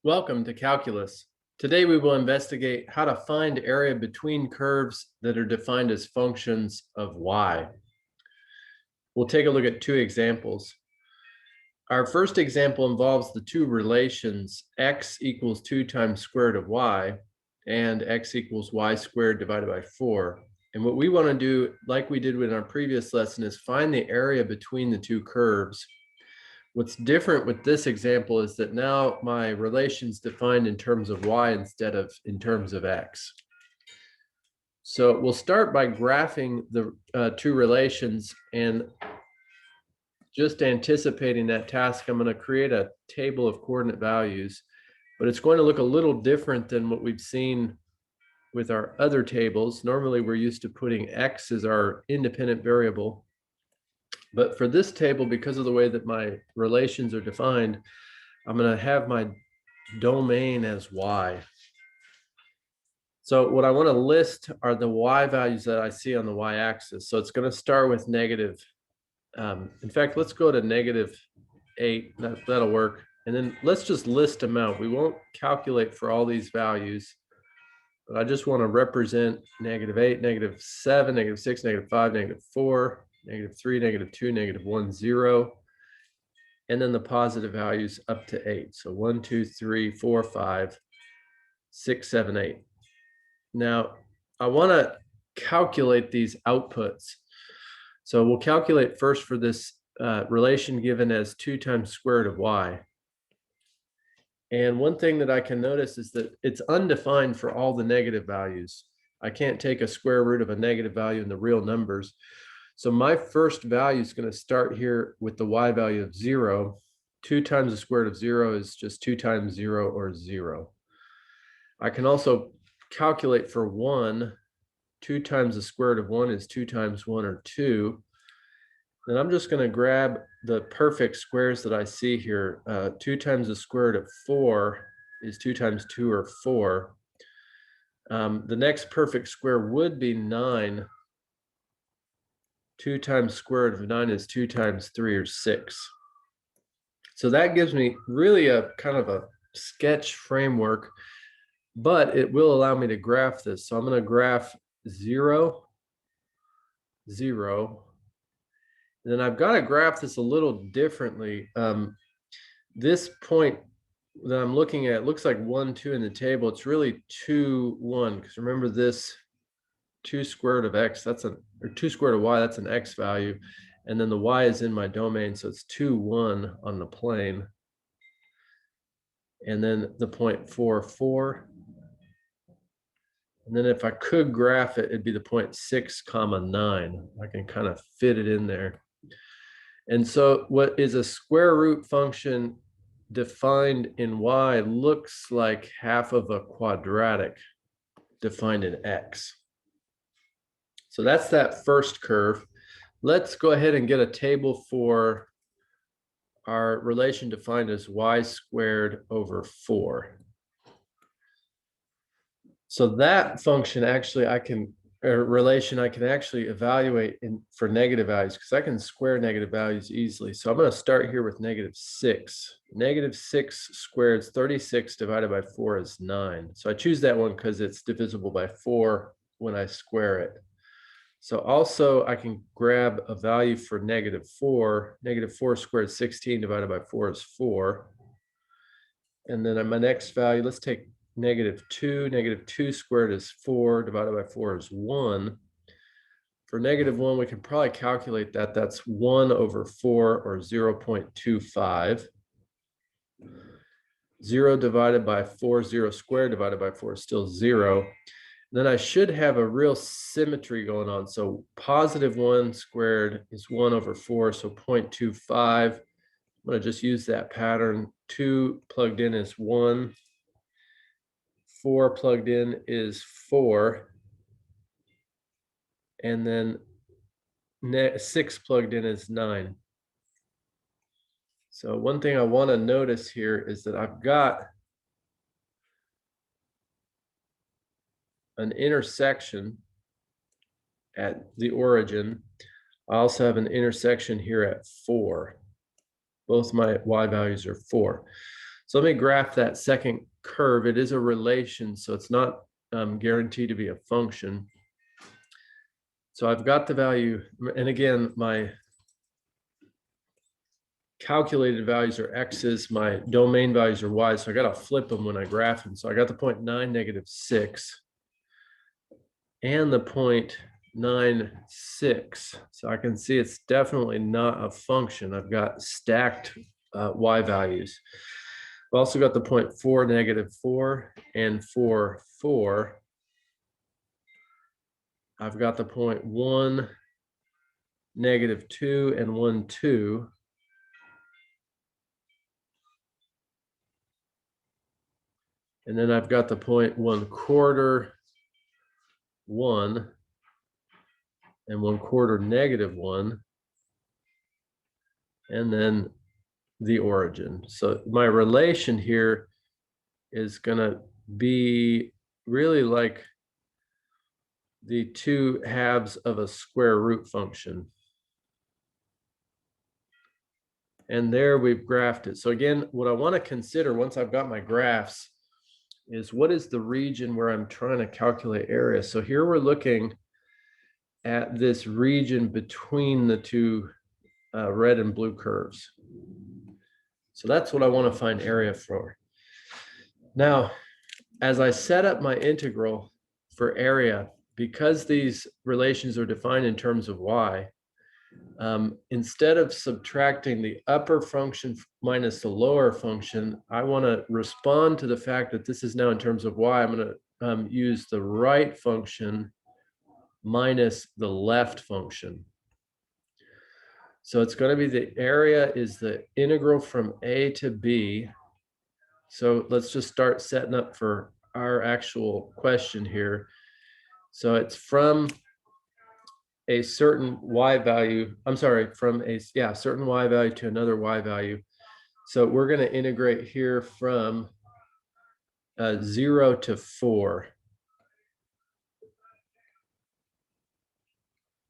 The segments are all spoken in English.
Welcome to Calculus. Today we will investigate how to find area between curves that are defined as functions of y. We'll take a look at two examples. Our first example involves the two relations x equals 2 times square root of y and x equals y squared divided by 4. And what we want to do, like we did in our previous lesson, is find the area between the two curves. What's different with this example is that now my relation's defined in terms of y instead of in terms of x. So we'll start by graphing the two relations, and just anticipating that task, I'm going to create a table of coordinate values, but it's going to look a little different than what we've seen with our other tables. Normally we're used to putting x as our independent variable. But for this table, because of the way that my relations are defined, I'm going to have my domain as y. So what I want to list are the y values that I see on the y-axis. So it's going to start with negative. In fact, let's go to -8. That'll work. And then let's just list them out. We won't calculate for all these values, but I just want to represent -8, -7, -6, -5, -4. -3, -2, -1, 0, and then the positive values up to 8. So 1, 2, 3, 4, 5, 6, 7, 8. Now, I want to calculate these outputs. So we'll calculate first for this relation given as 2 times square root of y. And one thing that I can notice is that it's undefined for all the negative values. I can't take a square root of a negative value in the real numbers. So my first value is going to start here with the y value of 0. 2 times the square root of 0 is just 2 times 0, or 0. I can also calculate for 1. 2 times the square root of 1 is 2 times 1, or 2. Then I'm just going to grab the perfect squares that I see here. 2 times the square root of 4 is 2 times 2, or 4. The next perfect square would be 9. 2 times square root of 9 is 2 times 3, or 6. So that gives me really a kind of a sketch framework, but it will allow me to graph this. So I'm going to graph 0, 0. And then I've got to graph this a little differently. This point that I'm looking at looks like 1, 2 in the table. It's really 2, 1, because remember this 2 square root of x, that's or 2 square root of y, that's an x value. And then the y is in my domain, so it's 2, 1 on the plane. And then the point 4, 4. And then if I could graph it, it'd be the point 6, 9. I can kind of fit it in there. And so what is a square root function defined in y looks like half of a quadratic defined in x. So that's that first curve. Let's go ahead and get a table for our relation defined as y squared over 4. So that function actually relation I can actually evaluate for negative values, because I can square negative values easily. So I'm going to start here with -6. -6 squared is 36 divided by 4 is 9. So I choose that one because it's divisible by 4 when I square it. So also I can grab a value for -4. -4 squared is 16 divided by 4 is 4. And then my next value, let's take -2. -2 squared is 4 divided by 4 is 1. For -1, we can probably calculate that. That's 1 over 4, or 0.25. 0 divided by 4, 0 squared divided by 4 is still 0. Then I should have a real symmetry going on. So +1 squared is 1 over 4, so 0.25. I'm going to just use that pattern. 2 plugged in is 1. 4 plugged in is 4. And then 6 plugged in is 9. So one thing I want to notice here is that I've got an intersection at the origin. I also have an intersection here at 4. Both my y values are 4. So let me graph that second curve. It is a relation, so it's not guaranteed to be a function. So I've got the value, and again, my calculated values are x's, my domain values are y, so I got to flip them when I graph them. So I got the 0.9, -6, and the 0.96. So I can see it's definitely not a function. I've got stacked y values. I've also got the 0.4, -4, and 4, 4. I've got the 0.1, -2, and 1, 2. And then I've got the 0.1/4, 1, and 1/4 -1, and then the origin. So my relation here is going to be really like the 2 halves of a square root function. And there we've graphed it. So again, what I want to consider once I've got my graphs is what is the region where I'm trying to calculate area. So here we're looking at this region between the two red and blue curves. So that's what I want to find area for. Now, as I set up my integral for area, because these relations are defined in terms of y, instead of subtracting the upper function minus the lower function, I want to respond to the fact that this is now in terms of y. I'm going to use the right function minus the left function. So it's going to be the area is the integral from a to b. So let's just start setting up for our actual question here. So it's from a certain y value, I'm sorry, from a certain y value to another y value. So we're going to integrate here from 0 to 4.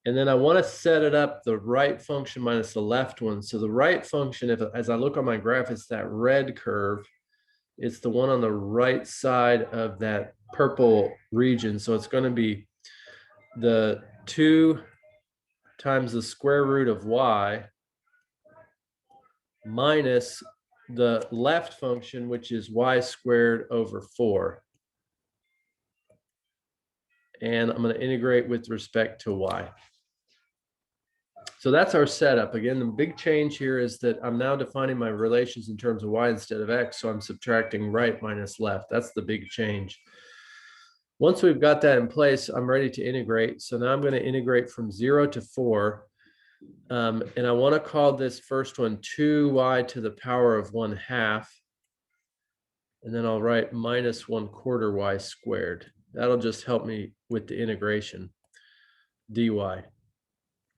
And then I want to set it up the right function minus the left one. So the right function, as I look on my graph, it's that red curve. It's the one on the right side of that purple region. So it's going to be the 2 times the square root of y minus the left function, which is y squared over 4. And I'm going to integrate with respect to y. So that's our setup. Again, the big change here is that I'm now defining my relations in terms of y instead of x. So I'm subtracting right minus left. That's the big change. Once we've got that in place, I'm ready to integrate. So now I'm going to integrate from 0 to 4. And I want to call this first one 2y to the power of 1/2. And then I'll write minus 1/4 y squared. That'll just help me with the integration, dy.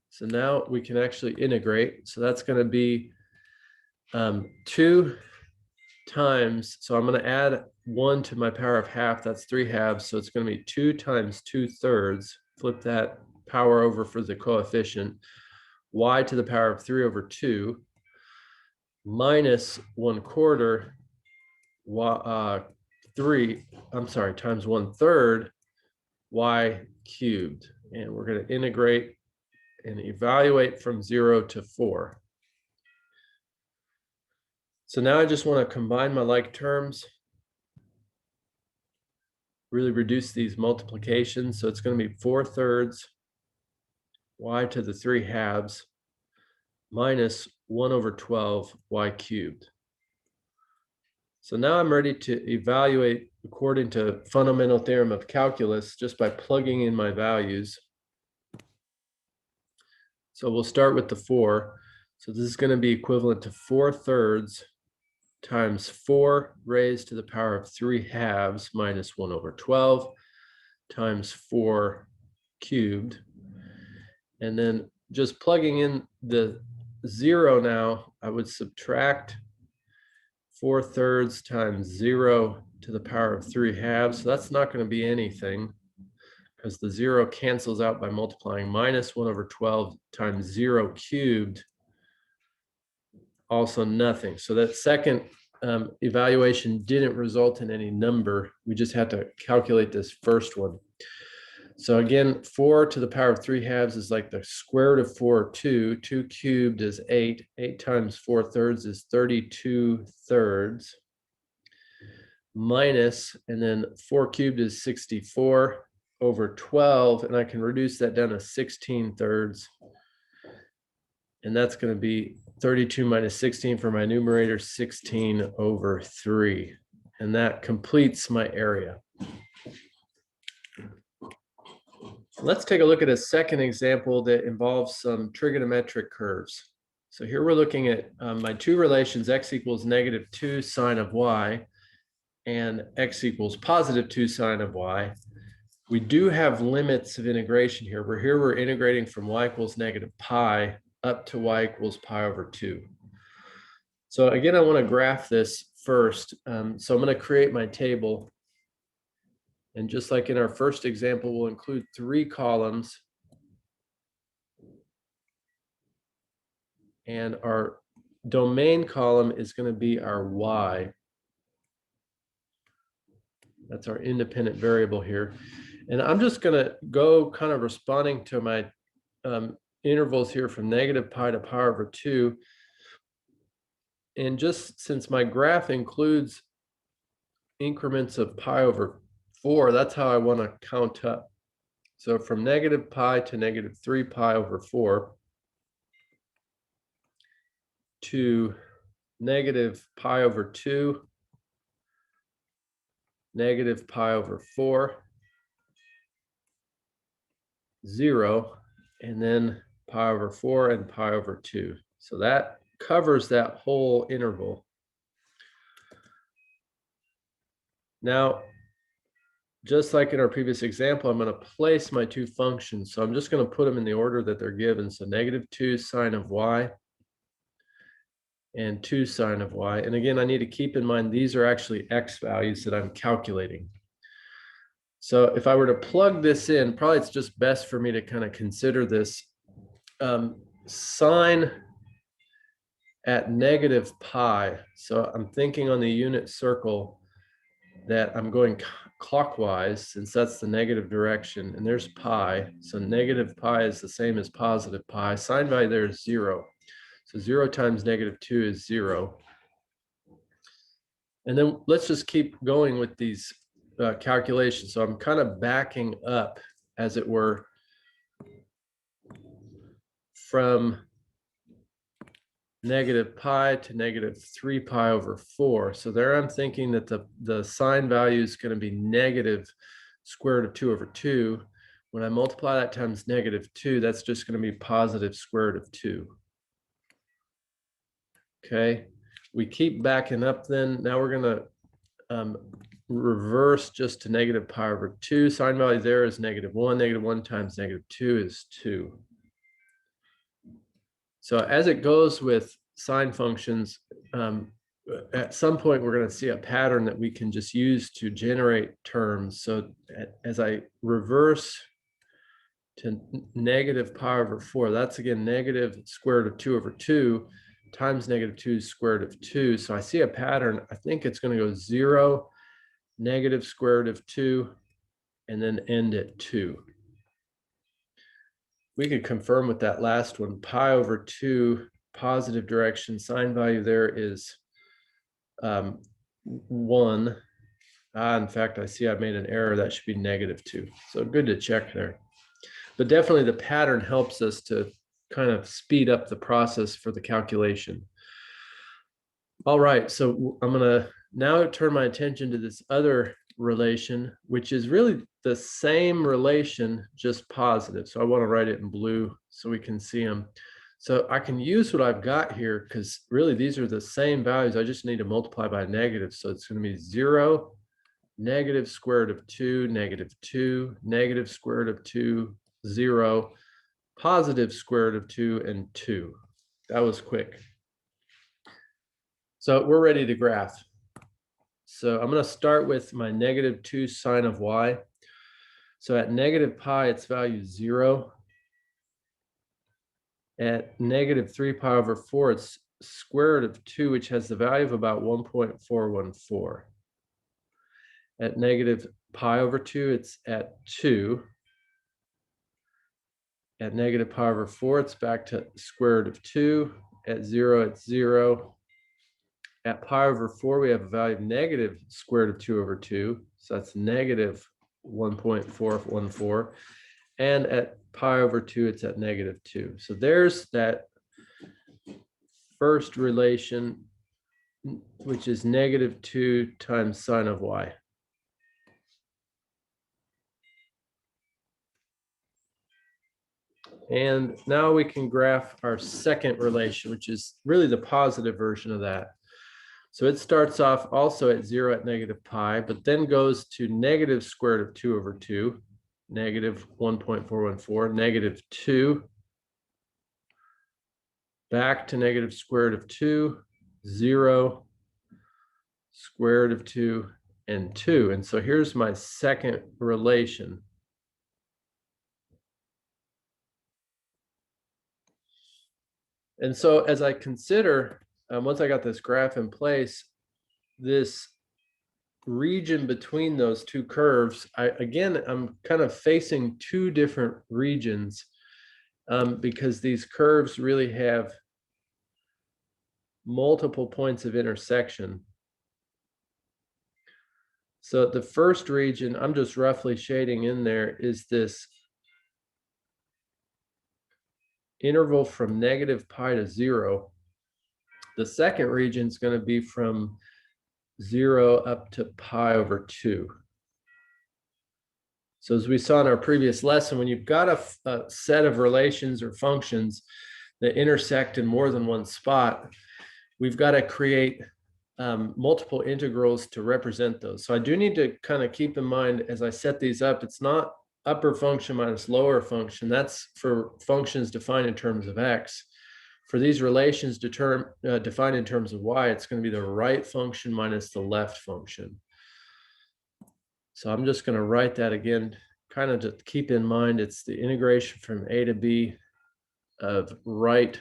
So now we can actually integrate. So that's going to be 2 times, so I'm going to add 1 to my power of half. That's 3 halves. So it's going to be 2 times 2/3. Flip that power over for the coefficient. Y to the power of 3 over 2 minus 1/4 times 1/3 y cubed. And we're going to integrate and evaluate from 0 to 4. So now I just want to combine my like terms, really reduce these multiplications. So it's going to be 4/3 y to the 3 halves minus 1 over 12 y cubed. So now I'm ready to evaluate according to fundamental theorem of calculus just by plugging in my values. So we'll start with the 4. So this is going to be equivalent to 4/3 times 4 raised to the power of 3 halves minus 1 over 12 times 4 cubed. And then just plugging in the 0 now, I would subtract 4/3 times 0 to the power of 3 halves. So that's not going to be anything because the 0 cancels out by multiplying minus 1 over 12 times 0 cubed. Also nothing. So that second evaluation didn't result in any number. We just had to calculate this first one. So again, 4 to the power of 3/2 is like the square root of 4, 2. 2 cubed is 8. 8 times 4/3 is 32/3. Minus, and then 4 cubed is 64 over 12. And I can reduce that down to 16/3. And that's going to be 32 minus 16 for my numerator, 16 over 3. And that completes my area. Let's take a look at a second example that involves some trigonometric curves. So here we're looking at my two relations, x equals -2 sine of y and x equals +2 sine of y. We do have limits of integration here. We're integrating from y equals -pi up to y equals pi over 2. So again, I want to graph this first. So I'm going to create my table. And just like in our first example, we'll include 3 columns. And our domain column is going to be our y. That's our independent variable here. And I'm just going to go kind of responding to my intervals here from -pi to pi over 2. And just since my graph includes increments of pi over 4, that's how I want to count up. So from -pi to -3 pi over 4 to -pi over 2, -pi over 4, 0, and then pi over 4 and pi over 2. So that covers that whole interval. Now, just like in our previous example, I'm going to place my two functions. So I'm just going to put them in the order that they're given. So -2 sine of y and 2 sine of y. And again, I need to keep in mind these are actually x values that I'm calculating. So if I were to plug this in, probably it's just best for me to kind of consider this sine at -pi. So I'm thinking on the unit circle that I'm going clockwise, since that's the negative direction, and there's pi. So -pi is the same as +pi. Sine value there is 0. So 0 times -2 is 0. And then let's just keep going with these calculations. So I'm kind of backing up, as it were, from -pi to -3 pi over 4. So there I'm thinking that the sine value is going to be negative square root of 2 over 2. When I multiply that times -2, that's just going to be positive square root of 2. Okay, we keep backing up then. Now we're going to reverse just to -pi over 2. Sine value there is -1. -1 times -2 is 2. So as it goes with sine functions, at some point we're going to see a pattern that we can just use to generate terms. So as I reverse to -pi over 4, that's again negative square root of 2 over 2 times -2 square root of 2. So I see a pattern. I think it's going to go 0, negative square root of 2, and then end at 2. We could confirm with that last one. Pi over 2, positive direction. Sine value there is 1. In fact, I see I made an error. That should be -2. So good to check there. But definitely the pattern helps us to kind of speed up the process for the calculation. All right, so I'm going to now turn my attention to this other relation, which is really the same relation, just positive. So I want to write it in blue so we can see them. So I can use what I've got here because really these are the same values. I just need to multiply by negative. So it's going to be 0, negative square root of 2, -2, negative square root of 2, 0, positive square root of 2, and 2. That was quick. So we're ready to graph. So I'm going to start with my -2 sine of y. So at -pi, its value is 0. At -3 pi over 4, its square root of 2, which has the value of about 1.414. At negative pi over 2, it's at 2. At negative pi over 4, it's back to square root of 2. At 0, it's 0. At pi over 4, we have a value of negative square root of 2 over 2. So that's negative 1.414. And at pi over 2, it's at negative 2. So there's that first relation, which is negative 2 times sine of y. And now we can graph our second relation, which is really the positive version of that. So it starts off also at 0 at negative pi, but then goes to negative square root of 2 over 2, negative 1.414, negative 2, back to negative square root of 2, 0, square root of 2, and 2. And so here's my second relation. And so as I consider, once I got this graph in place, this region between those two curves, I'm kind of facing two different regions because these curves really have multiple points of intersection. So the first region, I'm just roughly shading in there, is this interval from negative pi to 0. The second region is going to be from 0 up to pi over 2. So as we saw in our previous lesson, when you've got a set of relations or functions that intersect in more than one spot, we've got to create multiple integrals to represent those. So I do need to kind of keep in mind as I set these up, it's not upper function minus lower function. That's for functions defined in terms of x. For these relations defined in terms of y, it's going to be the right function minus the left function. So I'm just going to write that again, kind of to keep in mind, it's the integration from a to b of right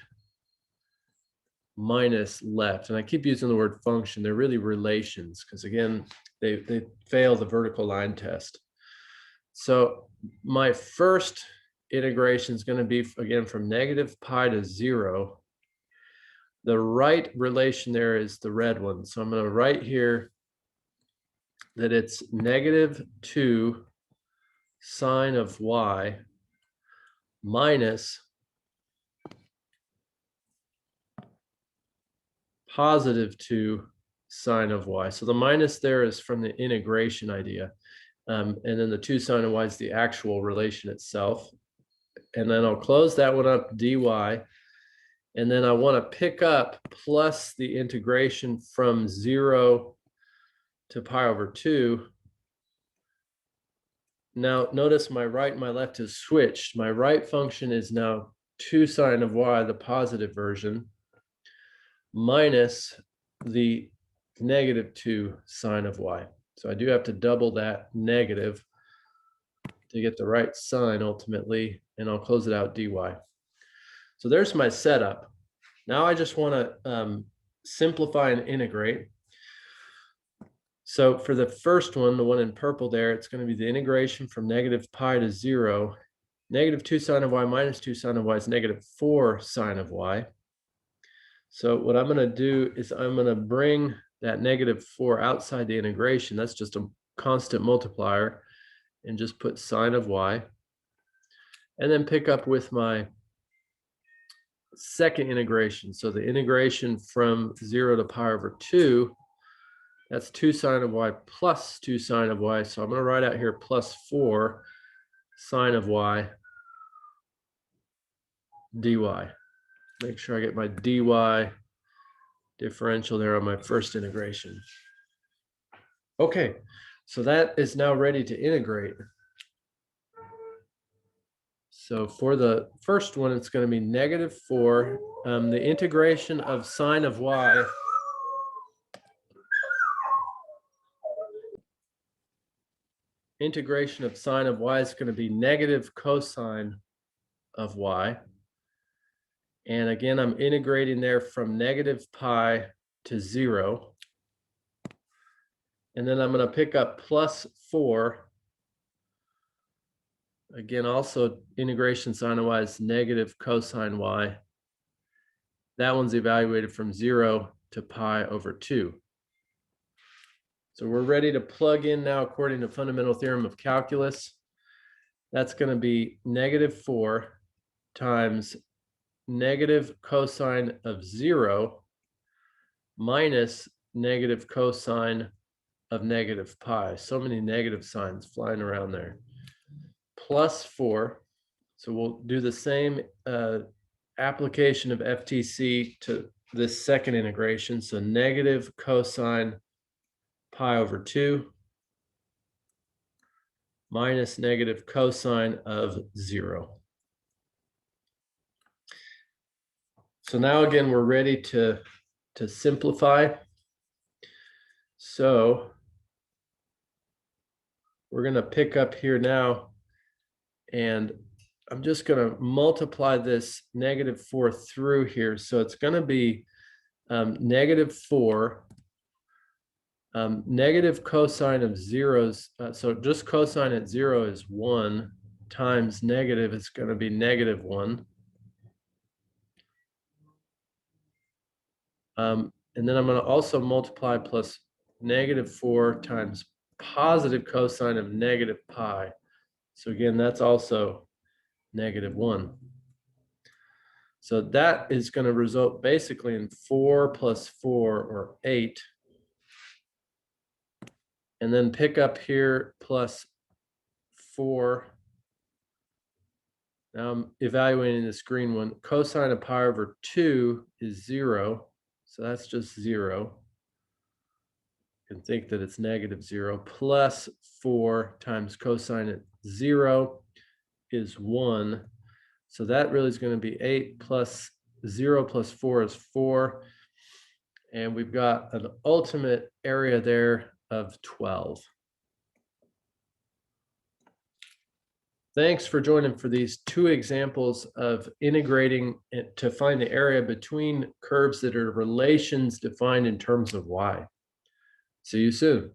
minus left. And I keep using the word function. They're really relations because, again, they fail the vertical line test. So my first integration is going to be, again, from negative pi to 0. The right relation there is the red one. So I'm going to write here that it's negative 2 sine of y minus positive 2 sine of y. So the minus there is from the integration idea. And then the 2 sine of y is the actual relation itself. And then I'll close that one up, dy. And then I want to pick up plus the integration from 0 to pi over 2. Now, notice my right and my left has switched. My right function is now 2 sine of y, the positive version, minus the negative 2 sine of y. So I do have to double that negative to get the right sign ultimately, and I'll close it out dy. So there's my setup. Now I just want to simplify and integrate. So for the first one, the one in purple there, it's going to be the integration from negative pi to 0. Negative 2 sine of y minus 2 sine of y is negative 4 sine of y. So what I'm going to do is I'm going to bring that negative 4 outside the integration. That's just a constant multiplier, and just put sine of y. And then pick up with my second integration. So the integration from 0 to pi over 2, that's 2 sine of y plus 2 sine of y. So I'm going to write out here plus 4 sine of y dy. Make sure I get my dy differential there on my first integration. Okay, so that is now ready to integrate. So for the first one, it's going to be negative 4. The integration of sine of y is going to be negative cosine of y. And again, I'm integrating there from negative pi to 0. And then I'm going to pick up plus 4. Again, also integration sine of y is negative cosine y. That one's evaluated from 0 to pi over 2. So we're ready to plug in now according to fundamental theorem of calculus. That's going to be negative 4 times negative cosine of 0 minus negative cosine of negative pi. So many negative signs flying around there. Plus 4. So we'll do the same application of FTC to this second integration. So negative cosine pi over 2 minus negative cosine of 0. So now again, we're ready to simplify. So we're going to pick up here now, and I'm just going to multiply this negative 4 through here. So it's going to be negative 4, negative cosine of 0's. So just cosine at 0 is 1 times negative. It's going to be negative 1. And then I'm going to also multiply plus negative 4 times positive cosine of negative pi. So again, that's also negative 1. So that is going to result basically in 4 plus 4, or 8. And then pick up here plus 4. Now I'm evaluating this green one. Cosine of pi over 2 is 0. So that's just 0. You can think that it's negative 0. Plus 4 times cosine at 0 is 1. So that really is going to be 8 plus 0 plus 4 is 4. And we've got an ultimate area there of 12. Thanks for joining for these 2 examples of integrating to find the area between curves that are relations defined in terms of y. See you soon.